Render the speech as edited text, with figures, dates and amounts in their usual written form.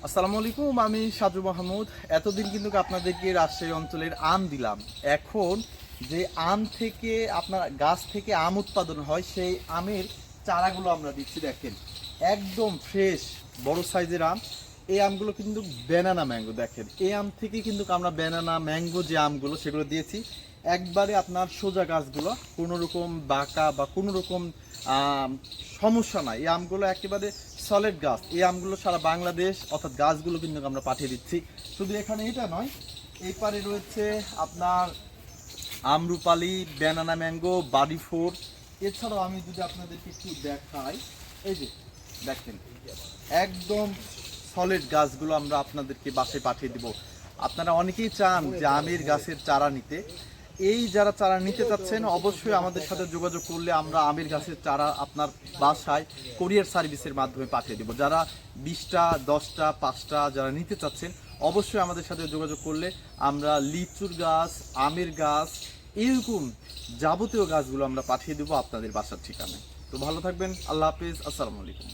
আসসালামু আলাইকুম, আমি সাজু মাহমুদ। এতদিন কিন্তু আপনাদেরকে রাজশাহী অঞ্চলের আম দিলাম। এখন যে আম থেকে আপনার গাছ থেকে আম উৎপাদন হয় সেই আমের চারাগুলো আমরা দিচ্ছি। দেখেন, একদম ফ্রেশ বড় সাইজের আম। এই আমগুলো কিন্তু ব্যানানা ম্যাঙ্গো। দেখেন, এই আম থেকে কিন্তু আমরা ব্যানানা ম্যাঙ্গো যে আমগুলো সেগুলো দিয়েছি। একবারে আপনার সোজা গাছগুলো, কোনো রকম বাঁকা বা কোনো রকম সমস্যা নাই। এই আমগুলো একেবারে সলিড গাছ। এই আমগুলো সারা বাংলাদেশ অর্থাৎ গাছগুলো কিন্তু আমরা পাঠিয়ে দিচ্ছি। শুধু এখানে এটা নয়, এই পারে রয়েছে আপনার আমরুপালি, ব্যানানা ম্যাঙ্গো, বাডি ফোর। এছাড়াও আমি যদি আপনাদেরকে একটু দেখাই, এই যে দেখেন, একদম সলিড গাছগুলো আমরা আপনাদেরকে বাসায় পাঠিয়ে দিব। আপনারা অনেকেই চান যে আমের গাছের চারা নিতে। এই যারা চারা নিতে চাচ্ছেন অবশ্যই আমাদের সাথে যোগাযোগ করলে আমরা আমের গাছের চারা আপনার বাসায় কোরিয়ার সার্ভিসের মাধ্যমে পাঠিয়ে দেবো। যারা 20টা 10টা 5টা যারা নিতে চাচ্ছেন অবশ্যই আমাদের সাথে যোগাযোগ করলে আমরা লিচুর গাছ, আমের গাছ, এরকম যাবতীয় গাছগুলো আমরা পাঠিয়ে দেবো আপনাদের বাসার ঠিকানায়। তো ভালো থাকবেন, আল্লাহ হাফিজ, আসসালামু আলাইকুম।